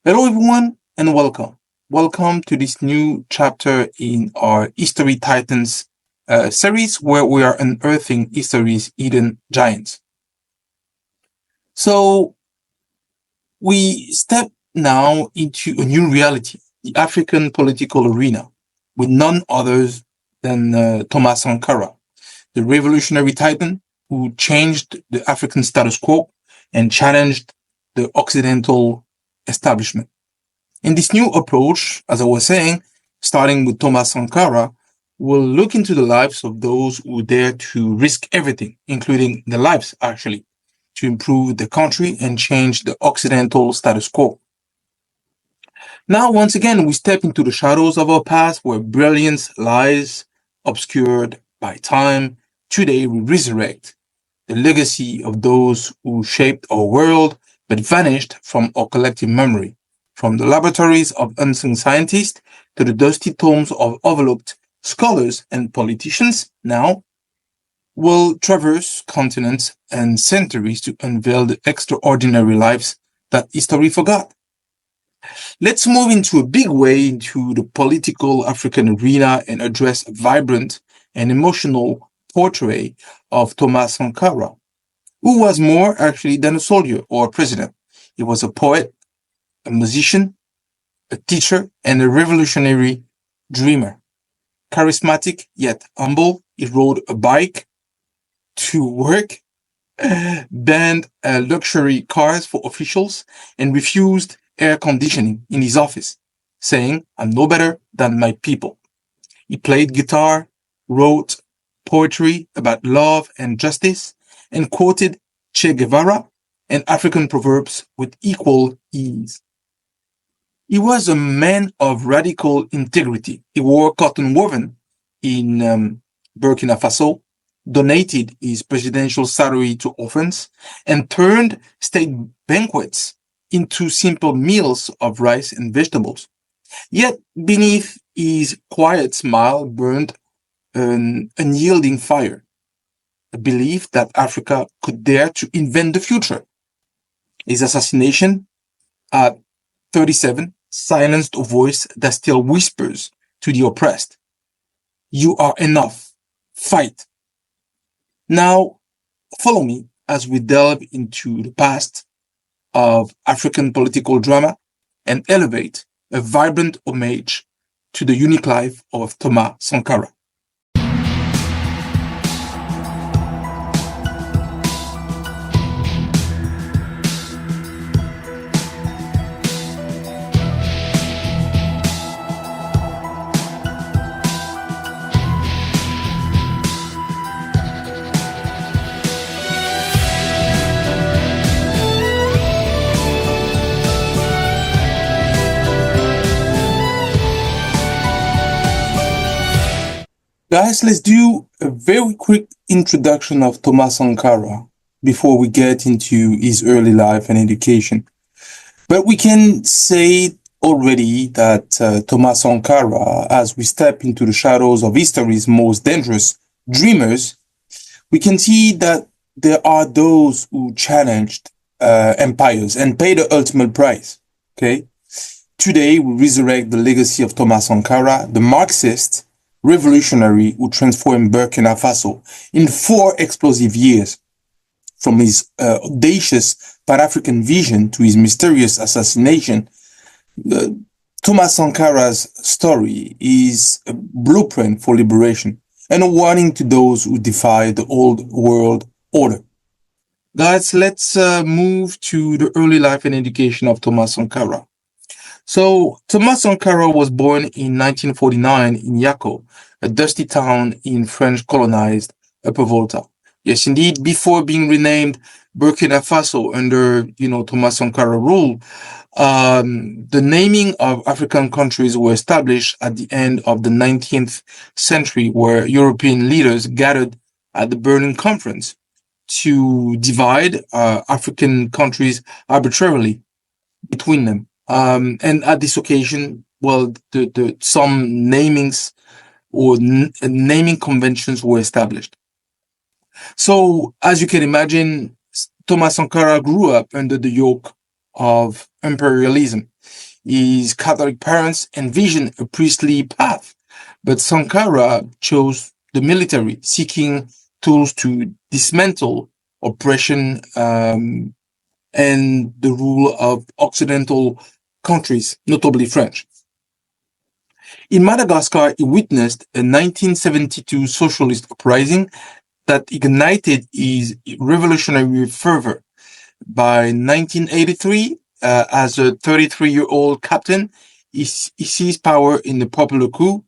Hello, everyone, and welcome. Welcome to this new chapter in our History Titans series where we are unearthing history's hidden giants. So, we step now into a new reality, the African political arena, with none others than Thomas Sankara, the revolutionary titan who changed the African status quo and challenged the Occidental establishment. In this new approach, as I was saying, starting with Thomas Sankara, we'll look into the lives of those who dare to risk everything, including their lives, actually, to improve the country and change the Occidental status quo. Now, once again, we step into the shadows of our past where brilliance lies obscured by time. Today, we resurrect the legacy of those who shaped our world but vanished from our collective memory. From the laboratories of unsung scientists to the dusty tomes of overlooked scholars and politicians, now will traverse continents and centuries to unveil the extraordinary lives that history forgot. Let's move into a big way into the political African arena and address a vibrant and emotional portrait of Thomas Sankara, who was more actually than a soldier or a president. He was a poet, a musician, a teacher, and a revolutionary dreamer. Charismatic yet humble, he rode a bike to work, banned luxury cars for officials, and refused air conditioning in his office, saying, "I'm no better than my people." He played guitar, wrote poetry about love and justice, and quoted Che Guevara and African proverbs with equal ease. He was a man of radical integrity. He wore cotton woven in Burkina Faso, donated his presidential salary to orphans, and turned state banquets into simple meals of rice and vegetables. Yet beneath his quiet smile burned an unyielding fire, a belief that Africa could dare to invent the future. His assassination at 37 silenced a voice that still whispers to the oppressed, "You are enough. Fight." Now, follow me as we delve into the past of African political drama and elevate a vibrant homage to the unique life of Thomas Sankara. Guys, let's do a very quick introduction of Thomas Sankara before we get into his early life and education. But we can say already that Thomas Sankara, as we step into the shadows of history's most dangerous dreamers, we can see that there are those who challenged empires and paid the ultimate price. Okay? Today, we resurrect the legacy of Thomas Sankara, the Marxist revolutionary who transformed Burkina Faso in 4 explosive years. From his audacious Pan-African vision to his mysterious assassination, Thomas Sankara's story is a blueprint for liberation and a warning to those who defy the old world order. Guys, let's move to the early life and education of Thomas Sankara. So, Thomas Sankara was born in 1949 in Yako, a dusty town in French-colonized Upper Volta. Yes, indeed, before being renamed Burkina Faso under, Thomas Sankara rule, the naming of African countries were established at the end of the 19th century, where European leaders gathered at the Berlin Conference to divide African countries arbitrarily between them. And at this occasion, well, some namings or naming conventions were established. So, as you can imagine, Thomas Sankara grew up under the yoke of imperialism. His Catholic parents envisioned a priestly path, but Sankara chose the military, seeking tools to dismantle oppression and the rule of Occidental countries, notably French. In Madagascar, he witnessed a 1972 socialist uprising that ignited his revolutionary fervor. By 1983, as a 33-year-old captain, he seized power in the popular coup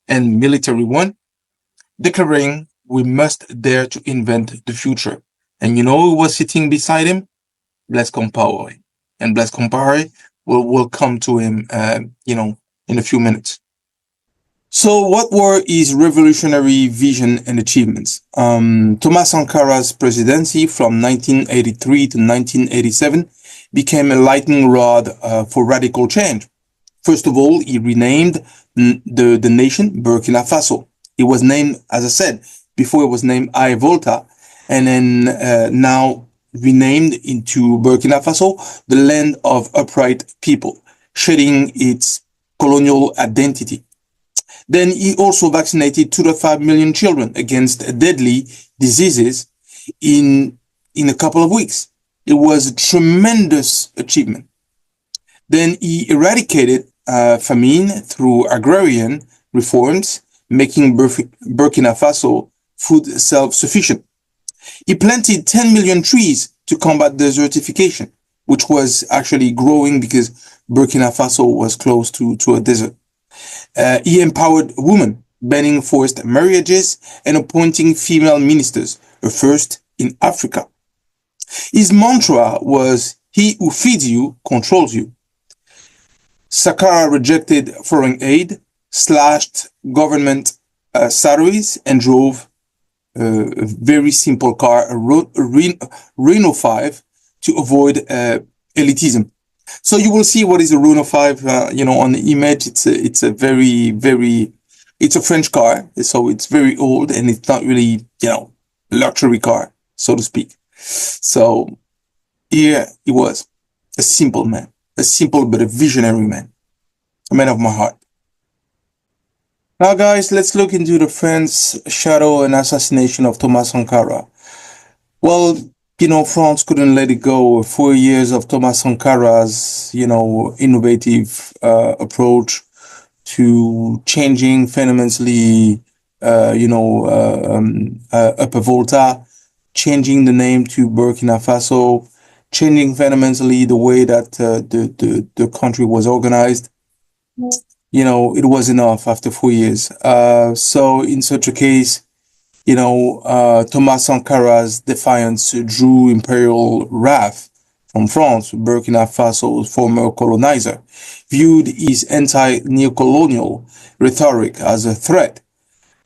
and military one, declaring, "We must dare to invent the future." And you know who was sitting beside him? Blaise Compaoré. And Blaise Compaoré will come to him, in a few minutes. So what were his revolutionary vision and achievements? Thomas Sankara's presidency from 1983 to 1987 became a lightning rod for radical change. First of all, he renamed the nation Burkina Faso. It was named, as I said, before it was named Upper Volta, and then now renamed into Burkina Faso, the land of upright people, shedding its colonial identity. Then he also vaccinated 2.5 million children against deadly diseases in a couple of weeks. It was a tremendous achievement. Then he eradicated famine through agrarian reforms, making Burkina Faso food self-sufficient. He planted 10 million trees to combat desertification, which was actually growing because Burkina Faso was close to a desert. He empowered women, banning forced marriages and appointing female ministers, a first in Africa. His mantra was, "He who feeds you controls you." Sankara rejected foreign aid, slashed government salaries, and drove a very simple car, a Renault 5, to avoid elitism. So you will see what is a Renault 5, on the image. It's a French car, so it's very old and it's not really, luxury car, so to speak. So here he was, a simple man, a simple but a visionary man, a man of my heart. Now, guys, let's look into the French shadow and assassination of Thomas Sankara. Well, France couldn't let it go. 4 years of Thomas Sankara's, innovative approach to changing fundamentally, Upper Volta, changing the name to Burkina Faso, changing fundamentally the way that the country was organized. It was enough after 4 years. So in such a case, Thomas Sankara's defiance drew imperial wrath from France. Burkina Faso's former colonizer viewed his anti-neocolonial rhetoric as a threat.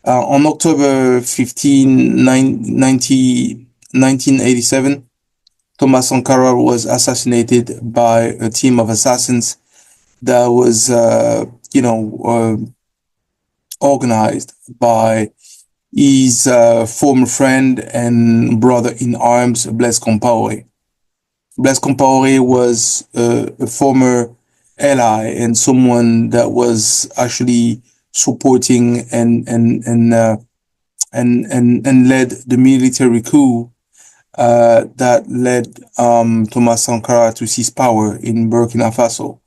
On October 15, 1987, Thomas Sankara was assassinated by a team of assassins that was, organized by his former friend and brother in arms, Blaise Compaoré. Blaise Compaoré was a former ally and someone that was actually supporting and led the military coup that led Thomas Sankara to seize power in Burkina Faso.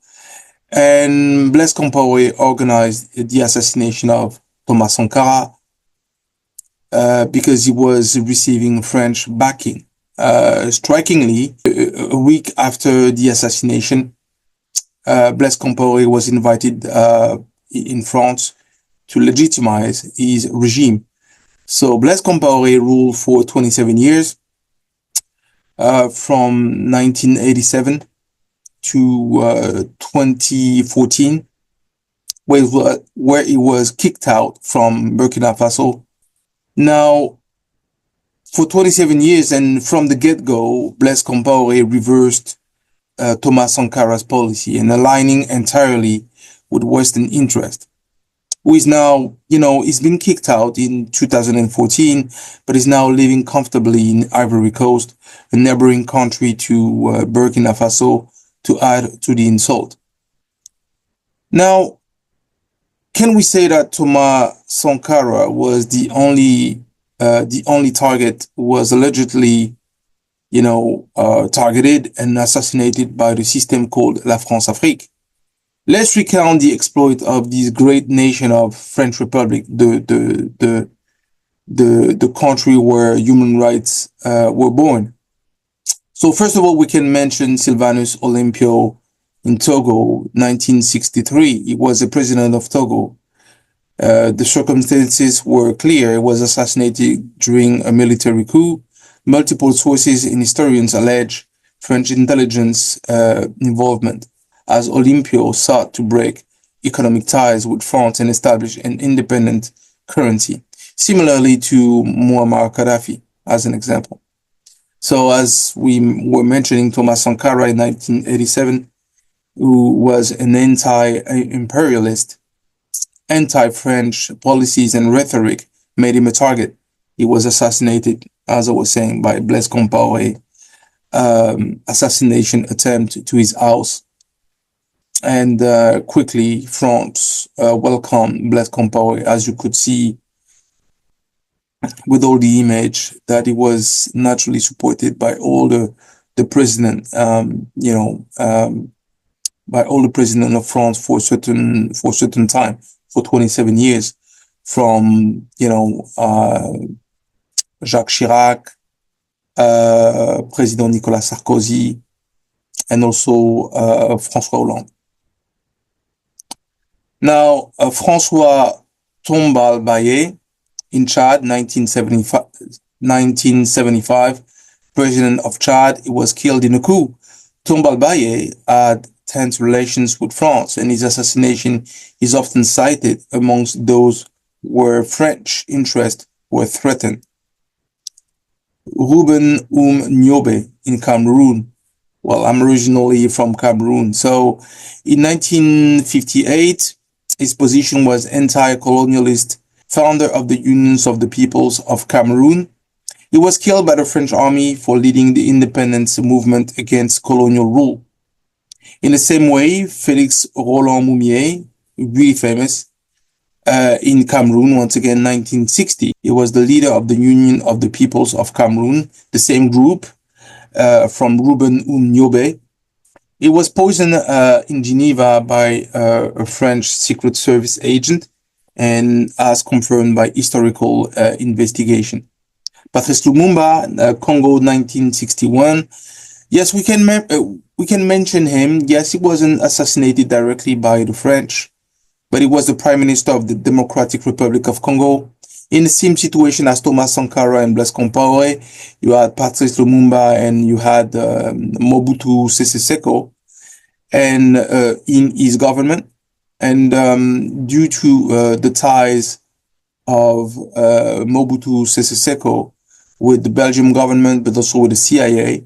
And Blaise Compaoré organized the assassination of Thomas Sankara because he was receiving French backing. Strikingly, a week after the assassination, Blaise Compaoré was invited in France to legitimize his regime. So Blaise Compaoré ruled for 27 years, from 1987 to 2014, where he was kicked out from Burkina Faso. Now, for 27 years and from the get-go, Blaise Compaoré reversed Thomas Sankara's policy and aligning entirely with Western interest, who is now, he's been kicked out in 2014, but is now living comfortably in Ivory Coast, a neighboring country to Burkina Faso, to add to the insult. Now, can we say that Thomas Sankara was the only target who was allegedly, targeted and assassinated by the system called La France-Afrique? Let's recount the exploit of this great nation of French Republic, the country where human rights were born. So first of all, we can mention Sylvanus Olympio in Togo, 1963. He was the president of Togo. The circumstances were clear. He was assassinated during a military coup. Multiple sources and historians allege French intelligence involvement, as Olympio sought to break economic ties with France and establish an independent currency, similarly to Muammar Gaddafi, as an example. So as we were mentioning, Thomas Sankara in 1987, who was an anti-imperialist, anti-French policies and rhetoric, made him a target. He was assassinated, as I was saying, by Blaise Compaoré, assassination attempt to his house. And quickly, France welcomed Blaise Compaoré, as you could see with all the image, that he was naturally supported by all the president, by all the president of France for certain time, for 27 years, from Jacques Chirac, President Nicolas Sarkozy, and also François Hollande. Now, François Tombal Baye in Chad, 1975, president of Chad, he was killed in a coup. Tombal Baye had tense relations with France, and his assassination is often cited amongst those where French interests were threatened. Ruben Nyobe in Cameroon. Well, I'm originally from Cameroon. So in 1958, his position was anti-colonialist, founder of the Unions of the Peoples of Cameroon. He was killed by the French army for leading the independence movement against colonial rule. In the same way, Félix Roland Moumier, really famous, in Cameroon, once again, 1960. He was the leader of the Union of the Peoples of Cameroon, the same group from Ruben Nyobe. He was poisoned in Geneva by a French Secret Service agent, and as confirmed by historical investigation. Patrice Lumumba, Congo, 1961. Yes, we can mention him. Yes, he wasn't assassinated directly by the French, but he was the Prime Minister of the Democratic Republic of Congo. In the same situation as Thomas Sankara and Blaise Compaoré, you had Patrice Lumumba and you had Mobutu Sese Seko, and in his government. And due to the ties of Mobutu Sese Seko with the Belgian government, but also with the CIA,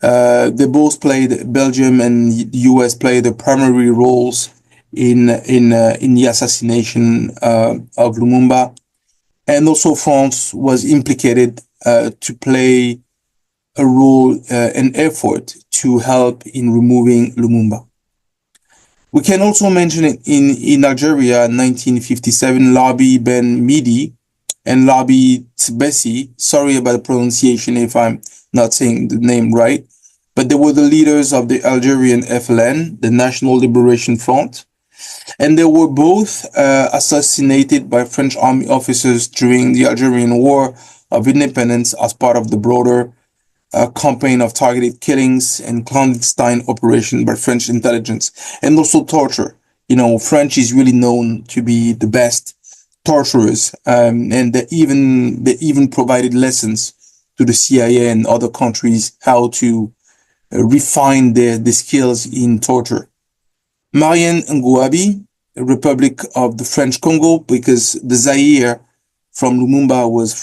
they both played, Belgium and the US played the primary roles in the assassination of Lumumba. And also France was implicated to play a role, an effort to help in removing Lumumba. We can also mention in Algeria, 1957, Labi Ben Midi and Labi Tbessi, sorry about the pronunciation if I'm not saying the name right, but they were the leaders of the Algerian FLN, the National Liberation Front, and they were both assassinated by French army officers during the Algerian War of Independence as part of the broader campaign of targeted killings and clandestine operation by French intelligence, and also torture. French is really known to be the best torturers, and they even provided lessons to the CIA and other countries how to refine their skills in torture. Mariam Ngouabi, Republic of the French Congo, because the Zaire from Lumumba was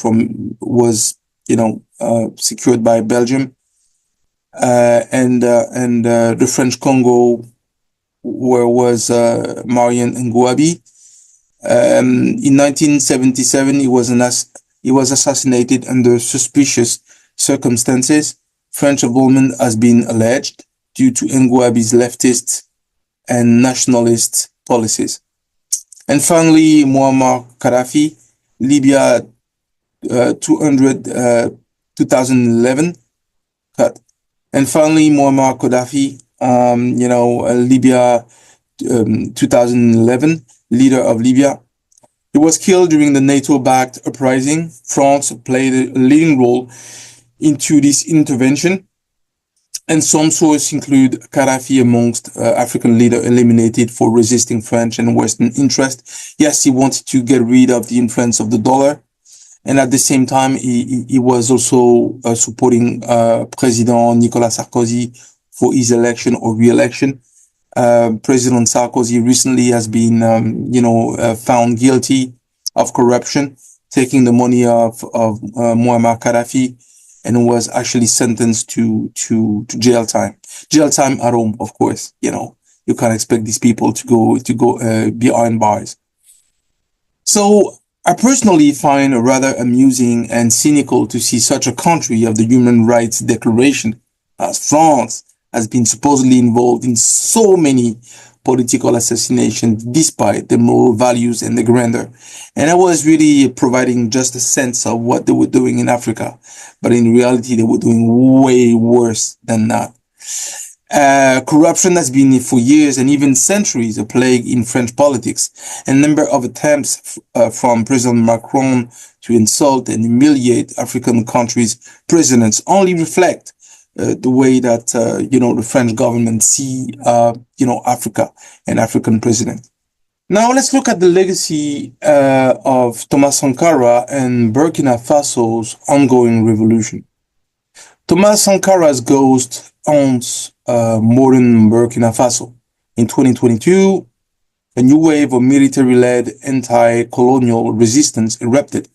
secured by Belgium, and the French Congo, where was Mariam Ngouabi. In 1977, he was assassinated under suspicious circumstances. French involvement has been alleged. due to Ngouabi's leftist and nationalist policies. And finally, Muammar Gaddafi, Libya 2011 cut. And finally, Muammar Gaddafi, Libya 2011, leader of Libya. He was killed during the NATO-backed uprising. France played a leading role into this intervention. And some sources include Gaddafi amongst African leaders eliminated for resisting French and Western interest. Yes, he wanted to get rid of the influence of the dollar. And at the same time, he was also supporting President Nicolas Sarkozy for his election or re-election. President Sarkozy recently has been, found guilty of corruption, taking the money of Muammar Gaddafi, and was actually sentenced to jail time. Jail time at home, of course. You can't expect these people to go behind bars. So I personally find it rather amusing and cynical to see such a country of the Human Rights Declaration as France has been supposedly involved in so many political assassinations despite the moral values and the grandeur. And I was really providing just a sense of what they were doing in Africa. But in reality, they were doing way worse than that. Corruption has been for years and even centuries a plague in French politics. A number of attempts from President Macron to insult and humiliate African countries' presidents only reflect the way that, the French government see, Africa and African president. Now let's look at the legacy of Thomas Sankara and Burkina Faso's ongoing revolution. Thomas Sankara's ghost haunts modern Burkina Faso. In 2022, a new wave of military-led anti-colonial resistance erupted.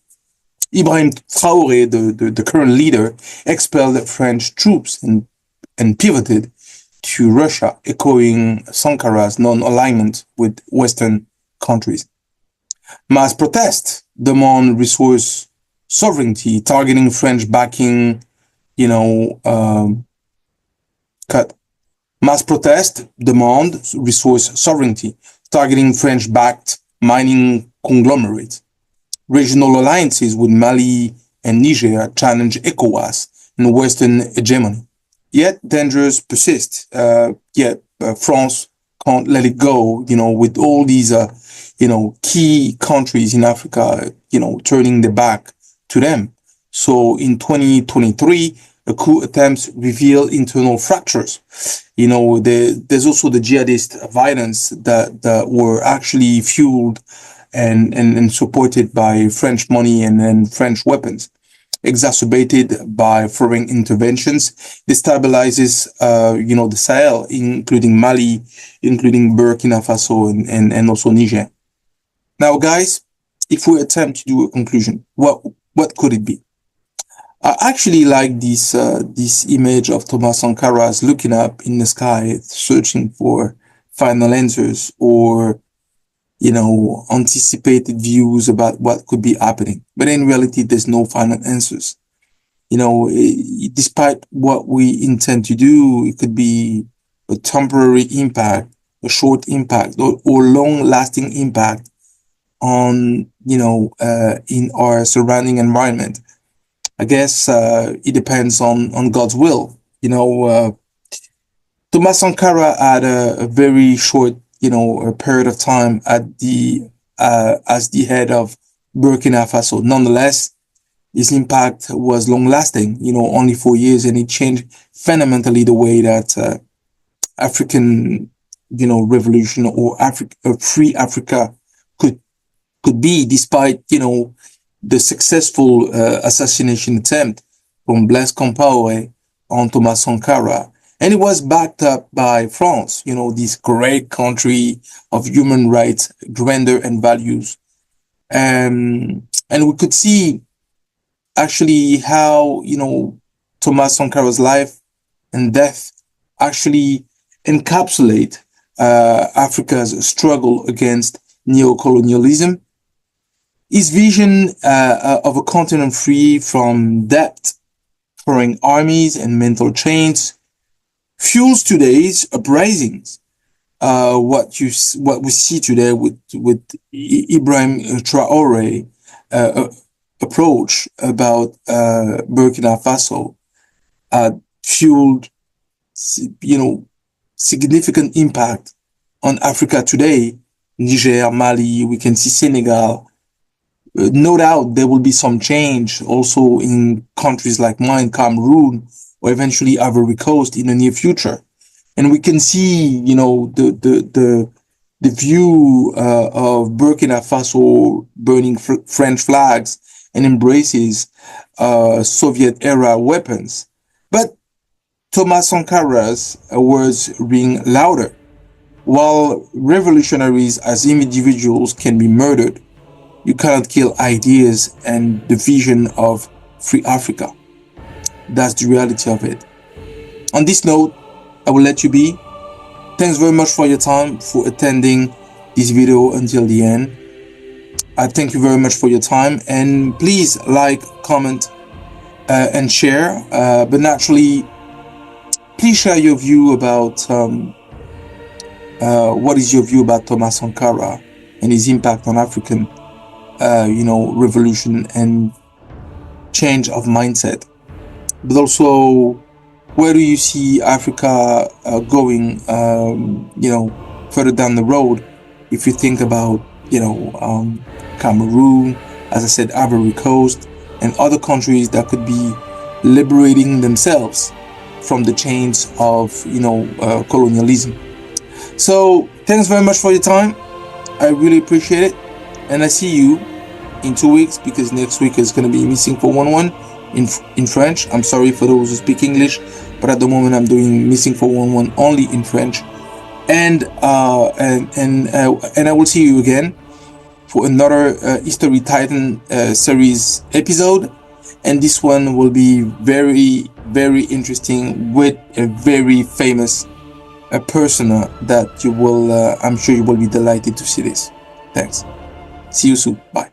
Ibrahim Traoré, the current leader, expelled French troops and pivoted to Russia, echoing Sankara's non-alignment with Western countries. Mass protests demand resource sovereignty, targeting French backing, Mass protests demand resource sovereignty, targeting French-backed mining conglomerates. Regional alliances with Mali and Niger challenge ECOWAS and Western hegemony. Yet dangers persist. France can't let it go, with all these, key countries in Africa, turning their back to them. So in 2023, the coup attempts reveal internal fractures. There's also the jihadist violence that were actually fueled and supported by French money and French weapons, exacerbated by foreign interventions, destabilizes, the Sahel, including Mali, including Burkina Faso and also Niger. Now, guys, if we attempt to do a conclusion, what could it be? I actually like this image of Thomas Sankara as looking up in the sky, searching for final answers or, anticipated views about what could be happening. But in reality, there's no final answers. Despite what we intend to do, it could be a temporary impact, a short impact, or long-lasting impact on, in our surrounding environment. I guess it depends on God's will. Thomas Sankara had a very short, a period of time at as the head of Burkina Faso. Nonetheless, his impact was long-lasting. Only 4 years, and it changed fundamentally the way that African, revolution or free Africa could be, despite the successful assassination attempt from Blaise Compaoré on Thomas Sankara. And it was backed up by France, this great country of human rights, grandeur, and values. And we could see actually how, Thomas Sankara's life and death actually encapsulate Africa's struggle against neocolonialism. His vision of a continent free from debt, foreign armies, and mental chains fuels today's uprisings. What we see today with Ibrahim Traore approach about Burkina Faso fueled, significant impact on Africa today. Niger, Mali, we can see Senegal. No doubt there will be some change also in countries like mine, Cameroon, or eventually Ivory Coast in the near future. And we can see, the view of Burkina Faso burning French flags and embraces Soviet era weapons. But Thomas Sankara's words ring louder. While revolutionaries as individuals can be murdered, you cannot kill ideas and the vision of free Africa. That's the reality of it. On this note, I will let you be. Thanks very much for your time, for attending this video until the end. I thank you very much for your time, and please like, comment, and share. But naturally, please share your view about what is your view about Thomas Sankara and his impact on African, revolution and change of mindset. But also, where do you see Africa going, further down the road? If you think about, Cameroon, as I said, Ivory Coast, and other countries that could be liberating themselves from the chains of, colonialism. So, thanks very much for your time. I really appreciate it. And I see you in 2 weeks, because next week is going to be Missing 411 in French. I'm sorry for those who speak English, but at the moment I'm doing Missing 411 only in French. And I will see you again for another History Titan series episode. And this one will be very, very interesting with a very famous person that you will, I'm sure you will be delighted to see this. Thanks. See you soon. Bye.